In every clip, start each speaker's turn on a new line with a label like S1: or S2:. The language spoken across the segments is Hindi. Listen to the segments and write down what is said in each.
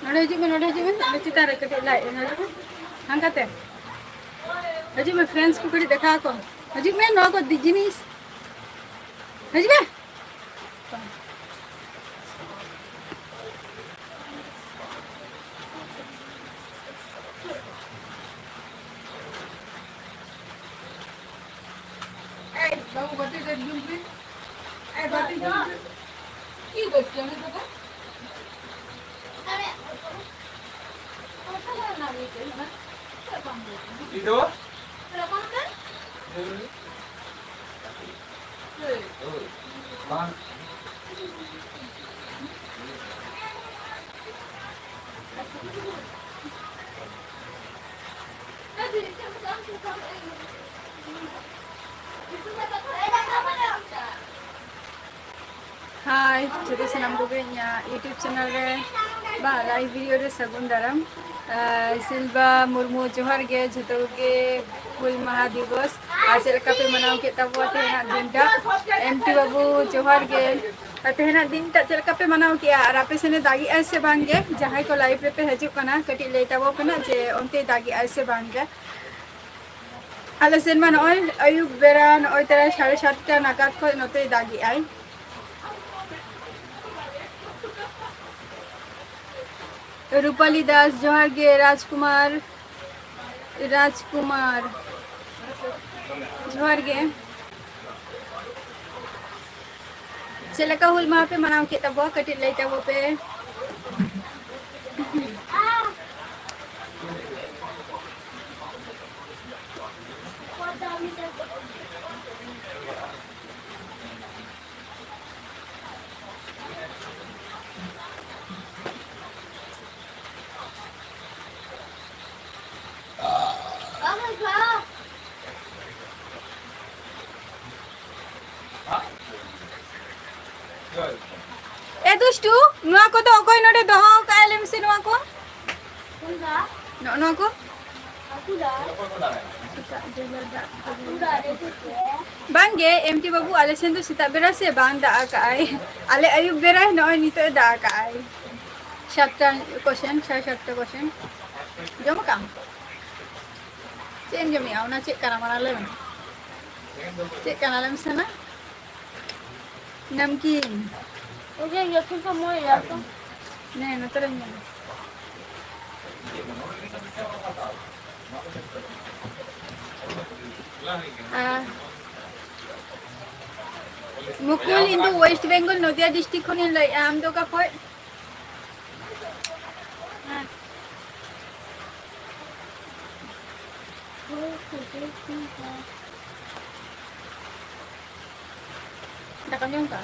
S1: नोड़े हजू में चितार कटे लाइट हांगाते हजू में फ्रेंड्स को कड़ी देखा को हजू में नो को जिनिस हजू में बाबू बते दे दूं फिर बते दो की करते हैं तो अरे ओठा ना ये ना इधर तेरा कौन है कौन हाय जो सामान को यूट्यूब चैनल रे बा लाइव वीडियो रे सगुन दाराम सिल्वा मुर्मू जोहार गे जो गे हुल महा दिवस आज लेका पे मनाव के तबो तेना दिनटा एमटी बाबू जोहार गे तेना दिनटा चलका पे मनाव के और आपे सेने दागी ऐसे बांगे जहां को लाइव रे पे हजू कना कटी ले तबो कना जे ओनते दागी ऐसे बांगे आले सेन मान ओय अयुब बेरा ओय तेरा 7:30 नागाद खय नते दागी आई रूपाली दास जोहार गे राजकुमार जोहार गे चलका हुल महा पे मनाव के तबो कटी ले तबो पे ए दुष्टू नुआ को तो कोई नडे दहो कायलेम से नुआ को कोनगा नो को बांगे एमटी बाबू आले सेन तो सीता बेरा से बांग दा का आई आले अयुब बेरा न नितो दा का आई 7टा क्वेश्चन 7टा क्वेश्चन जम काम चेन जमी आवना चेक करा मारा ले चेक करा ले सना नमकीन ओके ये फिर तो मोय यार तो नहीं न तरंग मुकुल इंदु वेस्ट बेंगल नदिया डिस्ट्रिक्ट खनि लै आम दो का खय Nakam jom ka?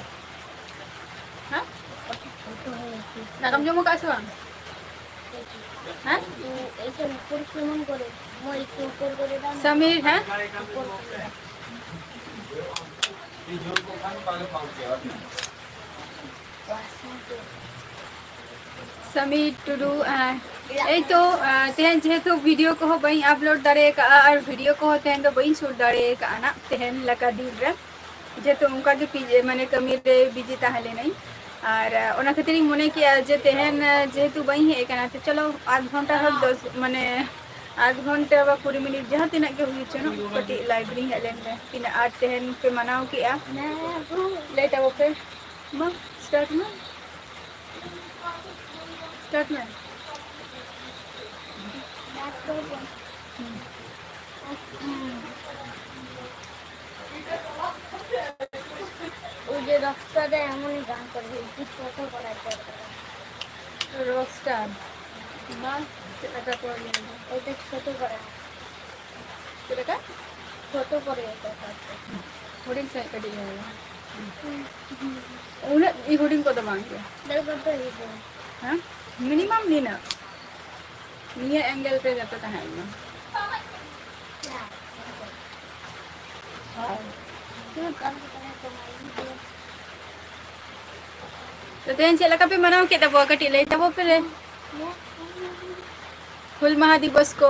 S1: Ha? Nakam jom ka aswang? Ha? Sameer है समीर टुडू तो तेहन जेहेतु वीडियो को बई अपलोड दाड़े का और वीडियो को तेहन तो बई शूट दाड़े का ना तेहन लका दिन रे जेहेतु उनका के माने कमी रे बिजी ताहले नहीं और ओना खातिर मने किया जे तेहन जेहेतु बई हे कना तो चलो आध घंटा हो 10 माने आध घंटा बा 20 मिनट जहाँ तीना के हुई चनो कटी लाइब्रेरी हेलेन में तीना आठ तेहन पे मनाओ किया लेट अब पे म स्टार्ट में যে রকস্টারে এমনই গান করবে কি ছোট করাতে রকস্টার না এটা করে এটা ছোট করে এটা ছোট করে এটা হোর্ডিং সাইড করে দিও उन्हें ये होर्डिंग को दबाएंगे हाँ मिनिमम नहीं ना ये एंगल पे जाता है ना तो तेन चला का पे मनाओ के तब कटी ले तब पे हुल महादिवस को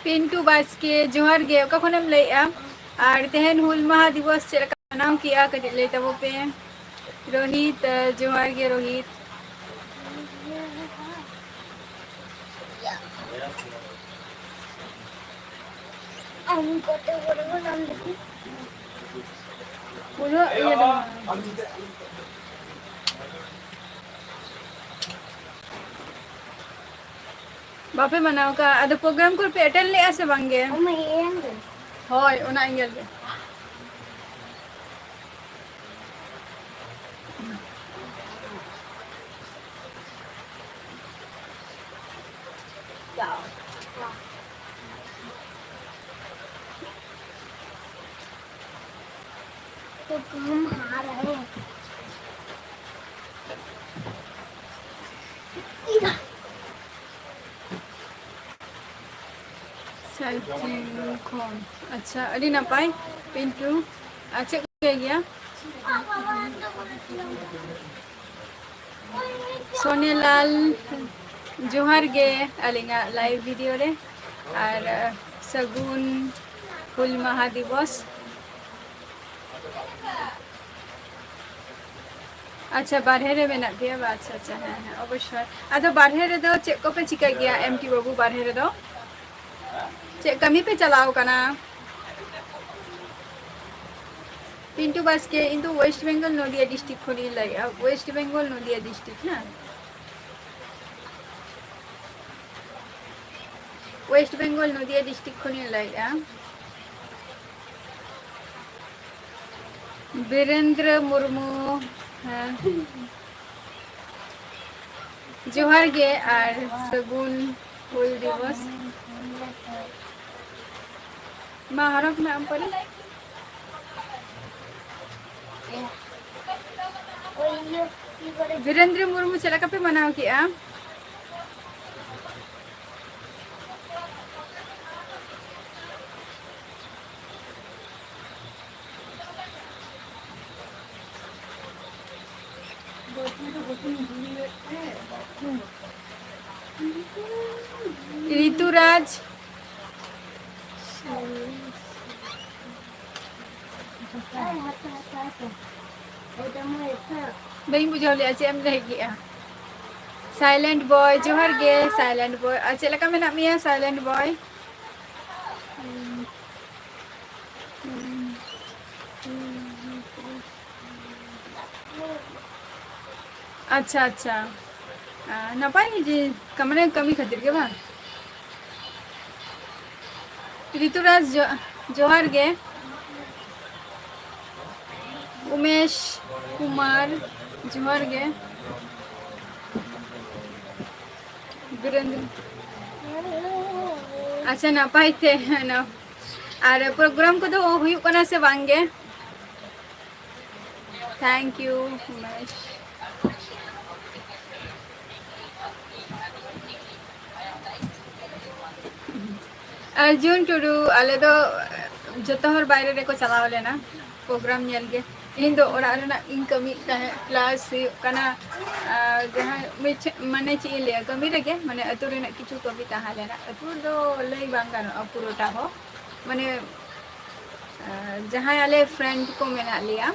S1: पिंटू बास्के जोहर गे ओका खनम लैया और तेहन हुल महा दिवस चेक मनाव किया कटी लई तबो पे रोहित जोहर गे रोहित pulo iya dong बापे मनाव का अद प्रोग्राम को पे अटेंड ले आसे बांगे होय ओना एंगल बे
S2: तो हम हार रहे हैं
S1: कौन अच्छा अड़ी ना पाए पिंटू अच्छा गया सोनेलाल जोहर गे अलिंगा लाइव वीडियो रे और सगुन हुल महा दिवस अच्छा बारहे रे मेना पे अच्छा अच्छा हाँ हाँ अवश्य अदो बारहे रे दो चेक को पे चिका गया एमटी बाबू बारहे रे दो चेक कमी पे चलाओ कना पिंटू बास्के इंदु वेस्ट बेंगल नदिया डिस्ट्रिक्ट खोली लाई वेस्ट बेंगल नदिया डिस्ट्रिक्ट ना वेस्ट बेंगल नदिया डिस्ट्रिक्ट खोली लाई वीरेंद्र मुर्मू हाँ जोहर गे और सगुन हुल दिवस मा हरफ नाम पड़े वीरेंद्र मुर्मू चला का पे मनाव किया ऋतुराज बहन बुझा ले अच्छे हम रह गया साइलेंट बॉय जोहर गे साइलेंट बॉय अच्छे लगा मैं नाम मिया साइलेंट बॉय अच्छा अच्छा ना पाई जी कमरे कमी खातिर के बा ऋतुराज जोहर गे उमेश कुमार जोहर गे वीरेंद्र अच्छा ना पाई थे ना और प्रोग्राम को तो हुई कना से बांगे थैंक यू उमेश अर्जुन टुडू आले दो जतो हर बाहर रे को चलाव लेना प्रोग्राम नेल के इन दो ओरा रेना इन कमी क्लास कना जहां माने ची ले कमी रे माने अतु रेना किछु कमी ताहा लेना अतु दो लई बांगान अपुरोटा हो माने जहां आले फ्रेंड को मेना लिया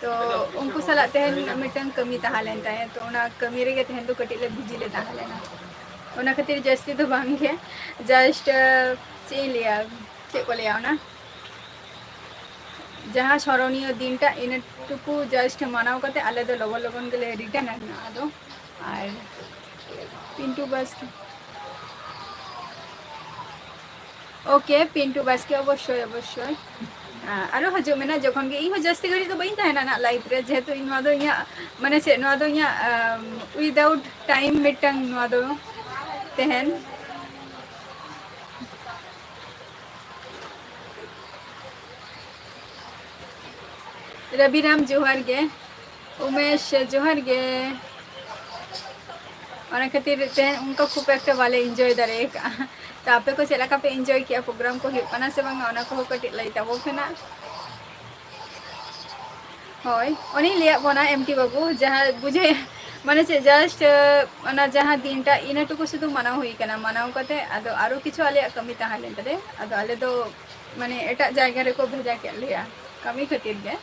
S1: तो उनको सला तेहन मिटन कमी ताहा लेन ताए तो ओना कमी रे तेहन तो कटी ले बिजी ले ताहा लेना ओना खातिर जस्ती तो बांगे जस्ट ची लिया चे को लिया ना जहाँ स्मरणीय दिन टा इन टुकु जस्ट मानाव करते आले दो लगन लगन के लिए रिटर्न आना आदो और पिंटू बास्के ओके पिंटू बास्के अवश्य अवश्य आरो हजो मेना जखन के इहो जस्ती घड़ी तो बइन ताहेना ना लाइफ रे जेहेतु इनवा दो इया माने से नवा दो इया विदाउट टाइम मिटंग नवा दो तेहन रविराम जोहार गे उमेश जोहार गे और खातिर तेहन उनका खूब एक वाले एंजॉय दारे तो आपे को चला पे एंजॉय किया प्रोग्राम को हुआ से बांगा को कटी लाई तबो फेना होय उनी लिया बना एमटी बाबू जहाँ बुझे माने से जस्ट जहाँ दिन टा इन टुकु शुधु मानाव हुई कना मानाव कते अदो आरो किछु आले कमी ताहा लेन तरे अदो आले दो माने एटा जायगा रे को भेजा के लिया कमी खातिर गे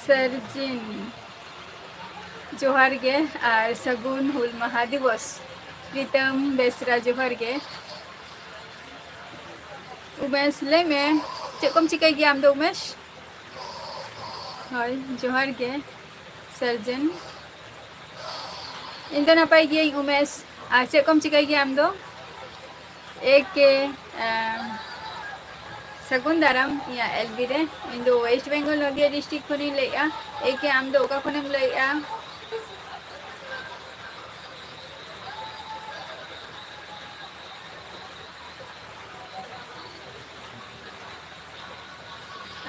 S1: सरजिन जोहार गे और सगुन हुल महा दिवस प्रीतम बेसरा जोहार गे उमेश ले में चेकम चिकाई गया आम दो उमेश हाय जोहार गे सर्जन इन तो नपाई गया उमेश आ चेकम चिकाई गया आम दो एक के सगुन दाराम या एलबी रे इन दो वेस्ट बेंगल नदिया डिस्ट्रिक्ट खनि लैया एक के आम दो ओका खनेम लैया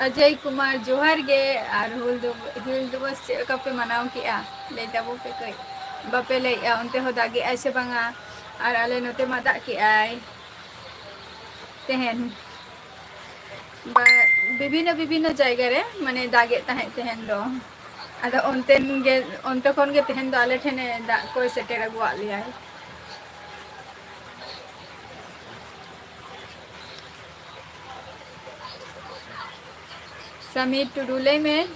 S1: अजय कुमार जोहार गे और हुल दिवस चेका पे मनाव किया ले तबो पे कई बापे लैया उनते हो दागे ऐसे बांगा और आले नोते मा दाग के आय तेहन विभिन्न विभिन्न जायगा रे माने दागे ताहे तेहन दो आदो ओनतेन गे ओनते खन गे तेहन दो आले ठेने दा को सेटेर अगुआ लिया समीर टुडुले में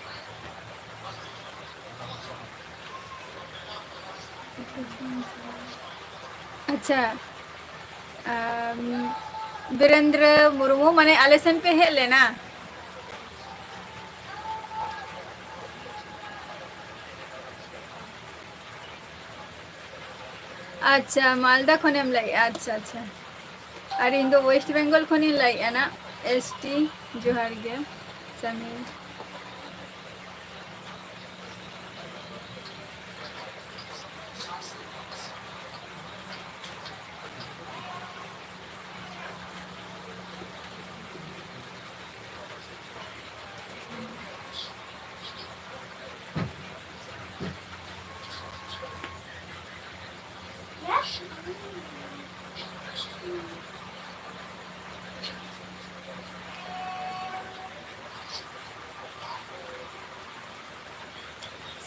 S1: अच्छा वीरेंद्र मुर्मू माने आलेसन पे हे लेना अच्छा मालदा खनेम लाई अच्छा अच्छा और इन दो वेस्ट बेंगल खनि लाई ना एसटी जोहार गे समीर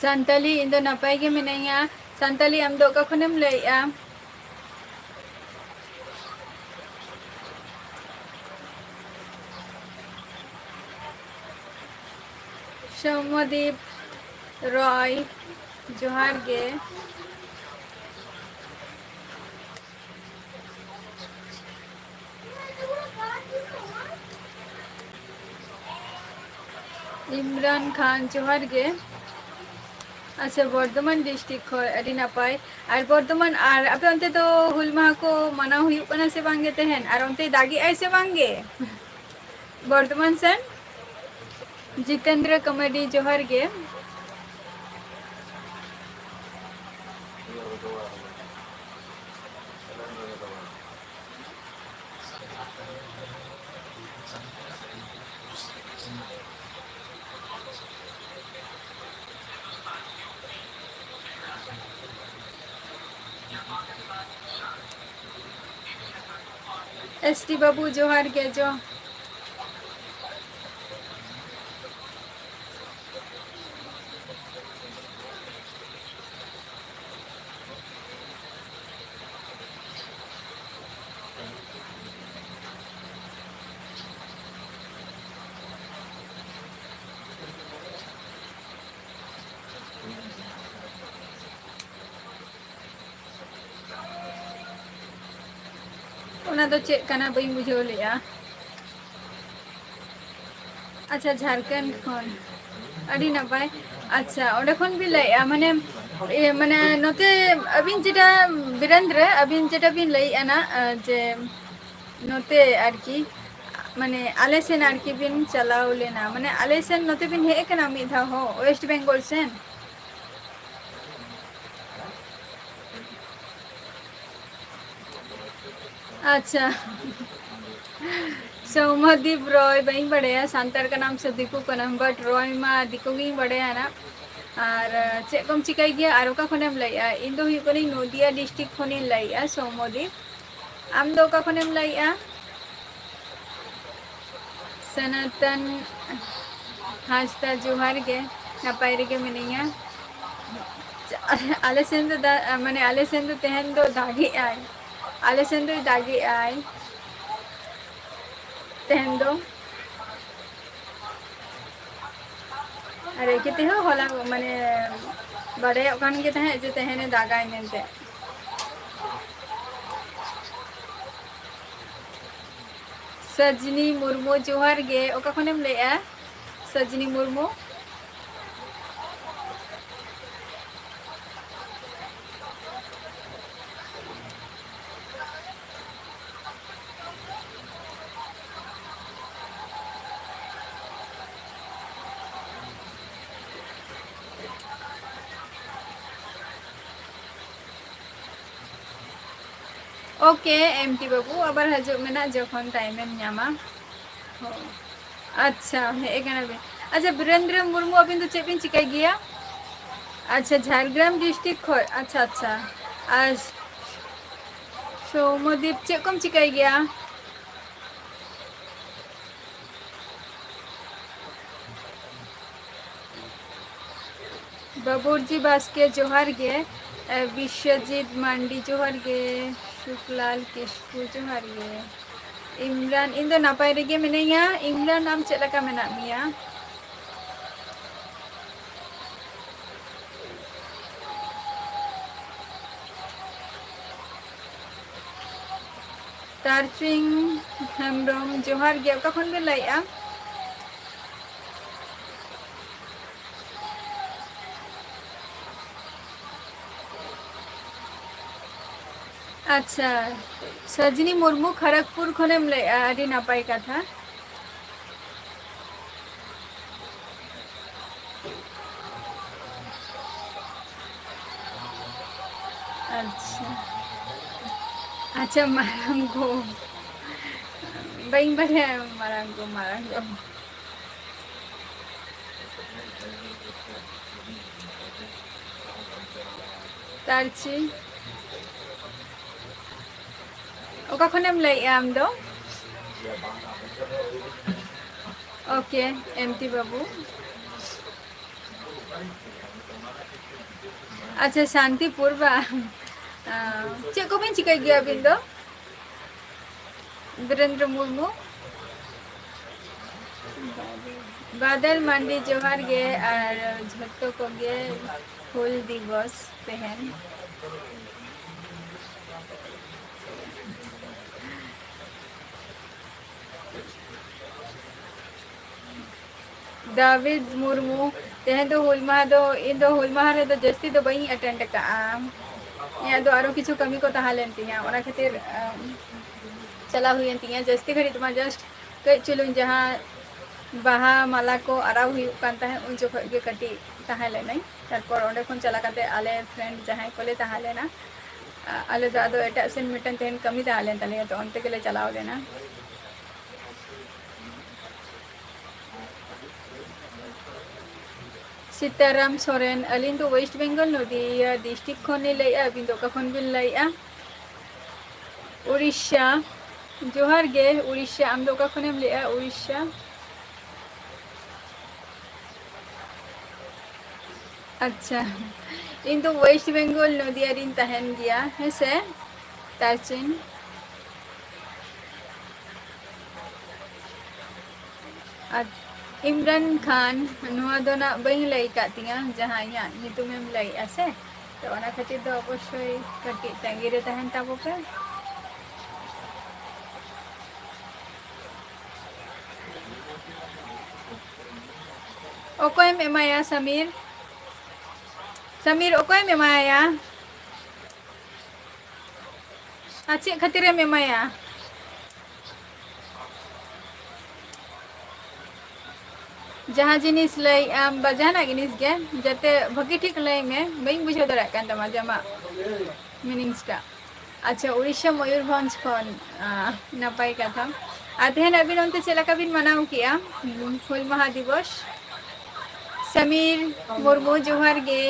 S1: संताली इन दो नपाई गे मिनाइया संताली आम दो का खनेम लैया सौम्यदीप रॉय जोहार गे इमरान खान जोहार गे अच्छा बर्धमान डिस्ट्रिक्ट खो अड़ी नपाय और बर्धमान और आपे अंते तो हुल माह को मना हुई पना से बांगे तेहन और अंते दागी ऐसे बांगे बर्धमान सन जितेंद्र कमेडी जोहार गे एसटी बाबू जोहार गे जो चेक करना बई बुझे लिया अच्छा झारखंड खन अड़ी नपाय अच्छा ओडे खन भी लैया माने माने नोते अबिन जेटा वीरेंद्र अबिन जेटा बिन लैया ना जे नोते आरकी माने आले सेन आरकी बिन चलाव लेना माने आले सेन नोते बिन हे कना मिधा हो वेस्ट बेंगल सेन अच्छा सौमदीप रॉय बी बड़ा सांतार का नाम से दिकू का नाम बट रॉय मा दिकू गी बड़ा ना और चेक कम चिकाई गया और ओका खनेम लैया इन दो हुई नदिया डिस्ट्रिक्ट खनी लैया सौमदीप आम दो ओका खनेम लैया सनातन हासदा जोहार गे नपाय रेगे मिनिया आले सेन दो माने आले सेन दो तेहन दो दागी आय आले सेन दो दागी आय तेहन दो अरे किते हो होला माने बड़े कान के तहे जे तेहने दागाय मेनते सजनी मुर्मू जोहार गे ओका खनेम लैया सजनी मुर्मू ओके एमटी बाबू आबार हजू में जखन टाइम नामा अच्छा हेकना बे अच्छा बीरेंद्र मुर्मू अबिन तो चेक बिन चिकाई गया अच्छा झारग्राम डिस्ट्रिक्ट खो अच्छा अच्छा आज सौमदीप चेक कम चिकाई गया बाबूरजी बास्के जोहार गे विश्वजीत मांडी जोहार गे शुक्लाल किस्कू जोहार गे इमरान इन दो नापाय रेगे मिनैया इमरान आम चेक लका मेना मिया तारचिंग हेमब्रम जोहार गे ओका खन बे लैया अच्छा सजनी मुर्मू खड़गपुर खनेम लैया आदि नापाय कथा अच्छा अच्छा मारंगो बई बड़े मारंगो मारंगो तारची ओका खनेम लैया आम दो ओके एमटी बाबू अच्छा शांतिपुर बा चेक को बिन चिकाई गया बिन दो बीरेंद्र मुर्मू बादल मांडी जोहार गे और झटो को गे हुल दिवस तेहन दाविद मुर्मू तेहन दो हुल माह दो इन दो हुल माह रे दो जस्ती दो बई अटेंड का या दो आरो किछु कमी को ताहालेन तिया ओना खातिर चला हुई तिया जस्ती घड़ी तुमा जस्ट कई चुलुन जहाँ बाहा माला को आराव हुई कान ताहे उन जो गे कटी ताहाले नहीं तारपर ओंडे खन चला काते आले फ्रेंड जहाँ कोले ताहाले ना आले दो आदो एटा सेन मिटन तेहन कमी ताहालेन ताले तो ओंते केले चलाव लेना सीताराम सोरेन अलिन तो वेस्ट बेंगल नदिया डिस्ट्रिक्ट खने लैया अबिन तो कखन बिन लैया उड़ीसा जोहार गे उड़ीसा आम दो कखनेम लैया उड़ीसा अच्छा इन तो वेस्ट बेंगल नदिया रिन तहन गया है से तारचिन इमरान खान नुआ दो ना बई लई का तिया जहां या नितुमेम लई आसे तो ओना खातिर दो अवश्य कटी तांगी रे तहन ताबो पे ओकोयम एमाया समीर समीर ओकोयम एमाया अच्छे खातिर एमाया जहाँ जिनिस लई आम बजाना जिनिस गे जते भगी ठीक लई में बई बुझे दरा कान तमा जमा मीनिंग्स टा अच्छा उड़ीसा मयूरभंज खन नपाय कथा तेहन अबिन ओनते चेलका बिन मनाव किया हुल माहा दिवस समीर मुर्मू जोहार गे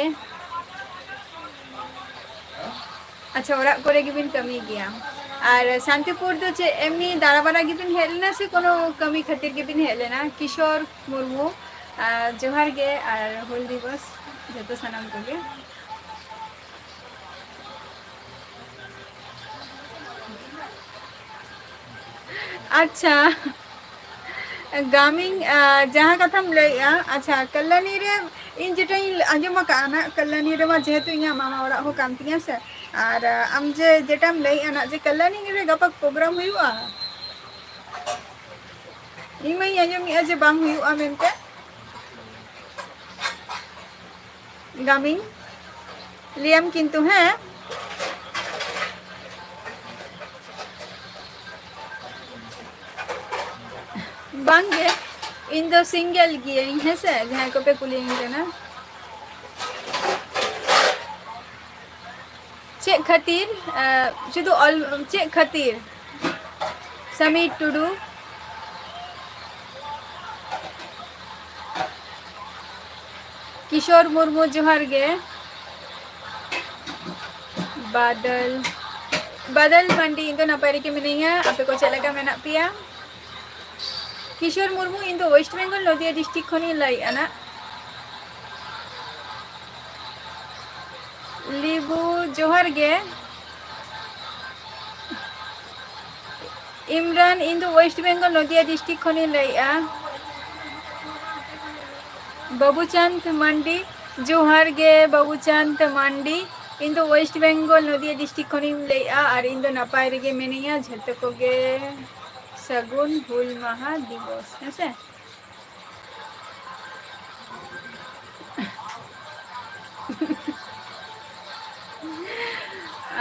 S1: अच्छा ओरा करे गिबिन कमी गया और शांतिपुर तो चे एमनी दाराबारा गिबिन हेलना से कोनो कमी खातिर गिबिन हेलेना किशोर मुर्मू जोहार गे और हुल दिवस जतो सनाम कोगे अच्छा गामिंग जहाँ कथम लैया अच्छा कल्याणी रे इन जेटाई आंजम काना कल्याणी रे मा जेहेतु इया मामा ओरा हो काम तिया से और आम जे जेटाम लैया ना जे कल्याणी रे गपा प्रोग्राम हुआ इन मई आंजम इया जे बांग हुआ मेनते गामिंग लियम किंतु है बांगे इन दो सिंगल गिए है से जहाँ को पे कुली ना चे खातिर शुद्ध ऑल चे खातिर समीर टुडू किशोर मुर्मू जोहार गे बादल बादल मंडी इन तो नपारी के मिनिंगा आपे को चलेगा मेना पिया किशोर मुर्मू इन तो वेस्ट बेंगल नदिया डिस्ट्रिक्ट खनी लाई आना लिबू जोहार गे इमरान इन तो वेस्ट बेंगल नदिया डिस्ट्रिक्ट खनी लाई बाबूचंद मंडी जोहार गे बाबूचंद मंडी इन तो वेस्ट बेंगल नदिया डिस्ट्रिक्ट खनी लाई और इन तो नपाय रे गे मिनिंगा झलते को गे सगुन हुल माहा दिवस है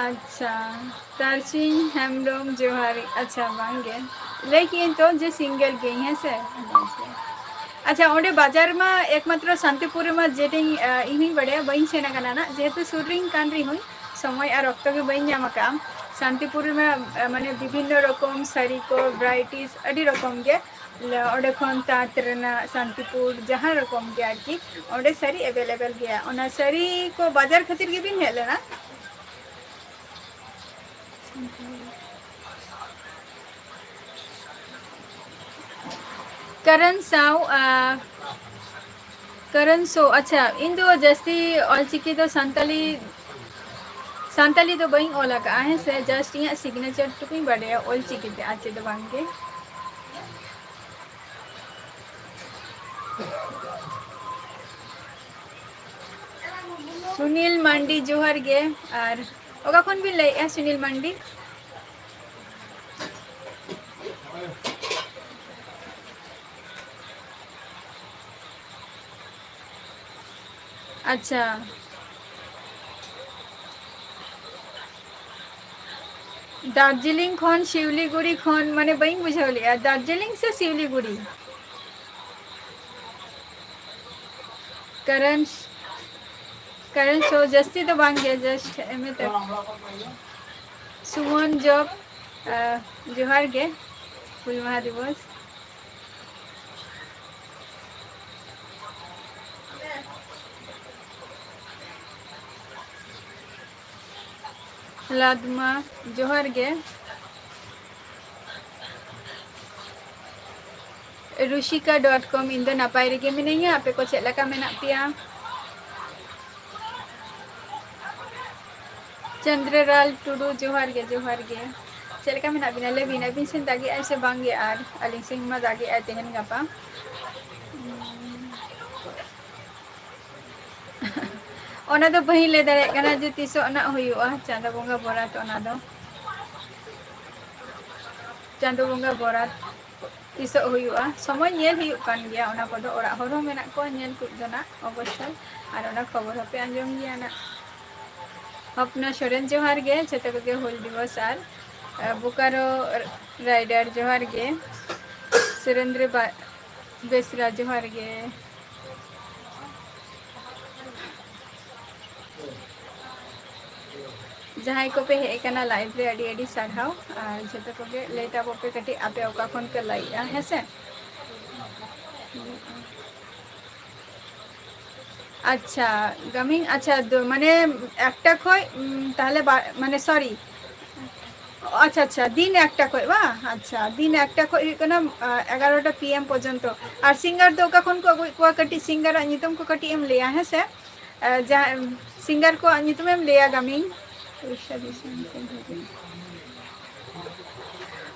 S1: अच्छा तारसिंह हेमब्रम जोहारी अच्छा बांगे लेकिन तो जे सिंगल गई है से अच्छा ओंडे बाजार में एकमात्र शांतिपुर में जेटिंग इही बड़े बइन सेना कना ना जेहेतु सुरिंग कानरी हुई समय और रक्त के बइन जामका शांतिपुर में माने विभिन्न रकम साड़ी को वैरायटीज अड़ी रकम के ओडे खन तात रेना शांतिपुर जहाँ रकम के आरकी ओडे साड़ी अवेलेबल गया ओना साड़ी को बाजार खातिर के बिन हेलेना करण साव करण सो अच्छा इन दो जस्ती ऑलचिकी तो संताली तो बई ओला का है से जस्ट यहाँ सिग्नेचर तो कोई बड़े ऑलचिकी ते आचे तो बांगे सुनील मंडी जोहर गे और ओका कौन भी ले सुनील मंडी अच्छा दार्जिलिंग खन शिवलीगुड़ी खन माने बई बुझावली दार्जिलिंग से शिवलीगुड़ी करण सो जस्ती तो बांग गया जस्ट एमे तक सुमन जॉब जोहार गे हुल माहा दिवस लादमा जोहार गे rushika.com इन दो नपाय रे गे मिनिंगा आपे को चेलका मेना पिया चंद्रलाल टुडू जोहार गे चेलका मेना बिना ले बिना बिन सेन दागी ऐसे बांगे आर अलिंग सिंह मा दागी आ तेहन गापा ओना दो बही ले दारे कना जे तिसो ना हुयुआ चांदा बोंगा बोरात ओना दो चांदा बोंगा बोरात तिसो हुयुआ समय नेल हुयु कान गया ओना को दो ओरा हरो मेना को नेल कुद दो ना अवश्य आर ओना खबर हपे आंजम गया ना अपना सोरेन जोहार गे छेतो के हुल दिवस आर बोकारो राइडर जोहार गे सुरेंद्र बेसरा जोहार गे जहाँ को पे हे कना लाइव रे अडी अडी सारहाव और जतो को गे ले ताबो पे कटी आपे ओका खन पे लाइया है से अच्छा गमिंग अच्छा माने एकटा खय ताहले माने सॉरी अच्छा अच्छा दिन एकटा खय बा अच्छा दिन एकटा खय हुई कना 11टा PM पर्यंत और सिंगर दो ओका खन को अगुई को कटी सिंगर नितम को कटी एम लेया है से जा सिंगर को नितम एम लेया गमिंग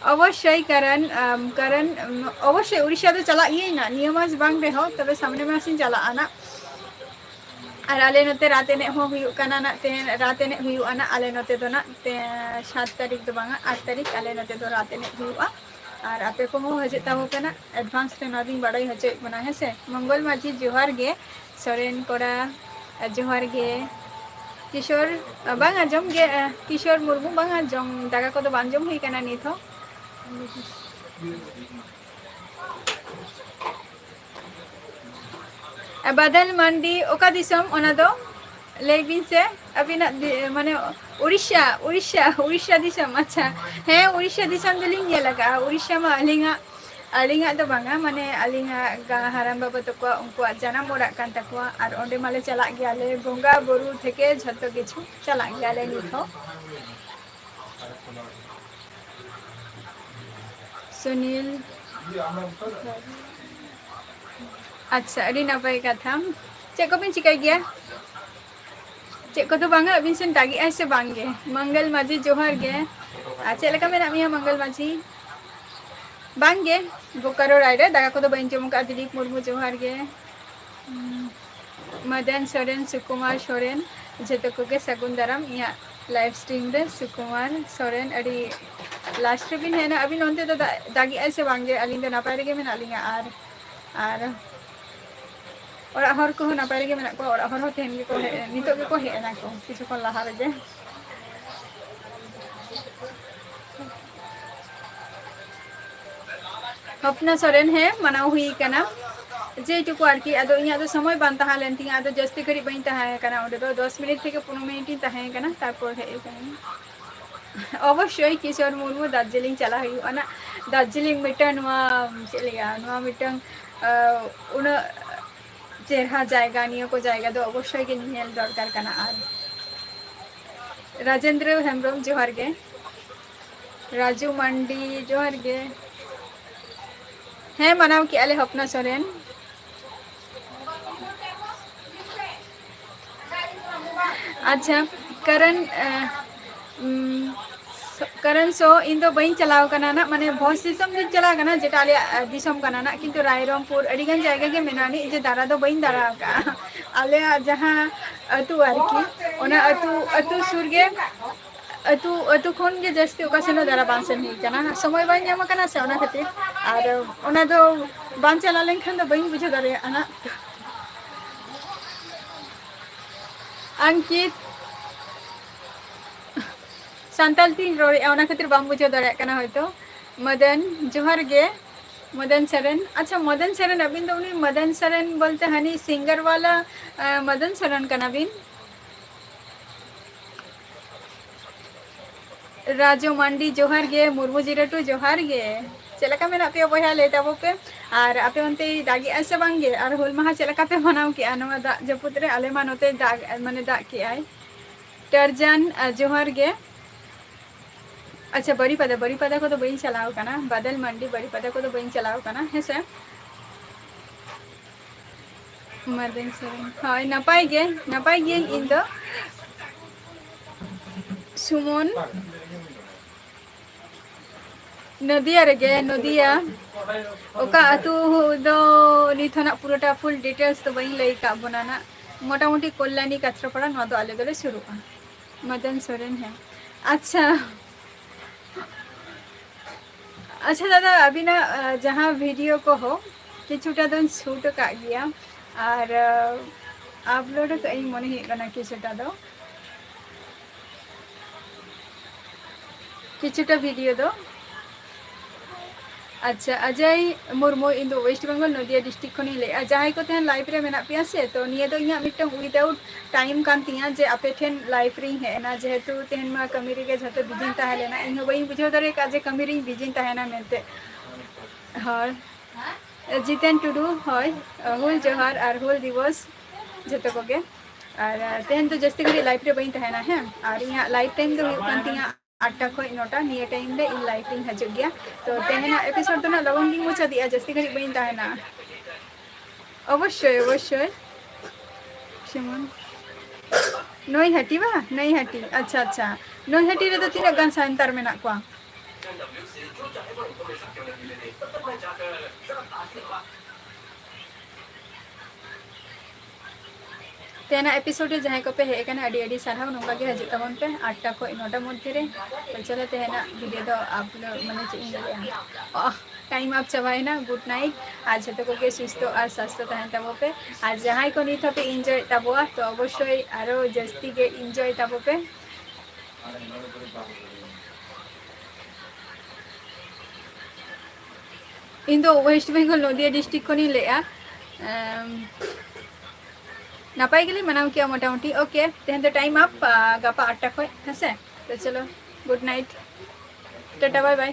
S1: अवश्य करण करण अवश्य उड़ीसा तो चला ये ना नियमास बांग रे हो तबे सामने में सिन चला आना और आले नते रात एने हो हुयु कना ना ते रात एने हुयु आना आले नते तो ना ते 7 तारीख तो बांगा 8 तारीख आले नते तो रात एने हुयुआ और आपे को हो हजे ताबो कना एडवांस ते नादिन बड़ाई हजे बना है से मंगल माझी जोहार गे सरेन कोड़ा जोहार गे किशोर बांगा जम गे किशोर मुर्मू बांगा जम दागा को तो बांजम हुई कना निथ हो बादल मंडी ओका दिसम ओना दो लेबिन से अभी ना माने उड़ीसा उड़ीसा उड़ीसा दिसम अच्छा है उड़ीसा दिसम दलिंग ये लगा उड़ीसा में अलिंगा तो बांगा माने अलिंगा हाराम बाबा तो को उनको जन्म ओड़ा कान तकवा और ओंडे माले चला गया ले बोंगा बोरू थेके झतो किछु चला गया ले निथो सुनील अच्छा अड़ी नपाय कथा चेक को बिन चिकाई गया चेक को तो बांगा अबिन सेन दागी ऐसे बांगे मंगल माझी जोहार गे अच्छा लगा मेरा मिया मंगल माझी बांगे बोकारो रायरे दागा को तो बइन जमु का दिलीप मुर्मू जोहार गे मदन सोरेन सुकुमार सोरेन जेतो को के सगुन दाराम या लाइव स्ट्रीम रे सुकुमार सोरेन अड़ी लास्ट बिन है ना अभी नोंते तो दागी ऐसे बांगे अलिंग तो नपाय रे मेना अलिंगा आर और हर को नपाय रे मेना को और हर हो तेन को नितो के को हे ना को किछु को लहा रे अपना सोरेन है मनाव हुई कना जेटुकु आरकी अदो इया तो समय बान तहा लेन तिया अदो जस्ती घड़ी बइन तहा कना ओडे तो 10 मिनट থেকে 15 मिनट तहा कना तारपर हे कना अवश्य किशोर मुर्मू दार्जिलिंग चला हुई अना दार्जिलिंग मिटा नुआ चलिया नुआ मिटा उन चेहरा जाएगा नियो को जाएगा तो अवश्य के नियल दरकार कना आर राजेंद्र हेम्ब्रम जोहार गे राजू मंडी जोहार गे है मनाव कि आले हपना सोरेन अच्छा करण सो इन दो बइन चलाव कना ना माने भोज दिसम दिन चला कना जेटा आले दिसम कना ना किंतु रायरंगपुर अडिगन जायगा के मेनानी जे दारा दो बइन दारा का आले जहां अतु आरकी ओना अतु सुर गे अतु खन गे जस्ती ओका सेनो दारा बांसन ही कना समय बाइन ᱧᱟᱢ कना से ओना खातिर आर ओना दो बान चला लेन खान दो बइन बुझे दारे आना अंकित संताल तीन रोड़े ओना खातिर बाम बुझे दारे कना होयतो मदन जोहार गे मदन सरन अच्छा मदन सरन अबिन दो उनी मदन सरन बोलते हनी सिंगर वाला मदन सरन कना बिन राजू मंडी जोहार गे मुर्मू जिराटू जोहार गे चलका मेना पे बया ले ताबो पे और आपे उनते दागी ऐसे बांगे और होल महा चलका पे मनाव के अनवा दा जपुत रे आले मानोते दाग माने दा के आय टर्जन जोहार गे अच्छा बड़ी पदा को तो बइन चलाव कना बादल मंडी बड़ी पदा को तो बइन चलाव कना है से मदन सरन हाय नपाय गे इन दो सुमन नदिया रेगे नदिया ओका अतु दो निथना पुरोटा फुल डिटेल्स तो बइन लई का बनाना मोटा मोटी कल्याणी काचरापाड़ा न दो आले दोले शुरू मदन सोरेन है अच्छा दादा अभी ना जहाँ वीडियो को हो किछुटा दो शूट का गया और अपलोड कई मने ही कना किछुटा वीडियो दो अच्छा अजय मुर्मू इन दो वेस्ट बेंगल नदिया डिस्ट्रिक्ट खनी ले जहां को तेन लाइव रे मेना पिया से तो निया दो इया मिटन विदाउट टाइम कान तिया जे आपे ठेन लाइव री हेना जेहेतु तेन मा कमी रे गे जते बिजिन ताहेलेना इन बई बुझो दारे का जे कमी री बिजिन ताहेना मेनते हय जितेन टुडू हय हुल जोहार और हुल दिवस जतो को गे और तेन तो जस्ती घड़ी लाइव रे बई ताहेना है और इया लाइव टाइम दो कान तिया 8टा खय 9टा निया टाइम रे इन लाइव री हजो गया तो तेहना एपिसोड तो ना लगन गी मुचा दिया जस्ती घड़ी बई ताहेना अवश्य अवश्य सिमन नई हाटी बा नई हाटी अच्छा अच्छा नई हाटी रे तो तीना गान साइंतार मेना को तेना एपिसोड रे जहां को पे हे कना अडी अडी साराव नोंगा गे हजू तबन पे 8टा को 9टा मध्य रे तो चलो तेना वीडियो तो अपलोड माने चाहिए टाइम आप चबाए ना गुड नाइट आज जतो को के सुस्थ और स्वास्थ्य तहन तबो पे आज जहां को नित पे एंजॉय तबो तो अवश्य आरो जस्ती के एंजॉय तबो पे इन दो वेस्ट बेंगल नदिया डिस्ट्रिक्ट खनी लेआ नापाई गली मनाव किया मोटामुटी ओके तेहन तो टाइम आप गापा 8टा खय हसे तो चलो good night tata bye bye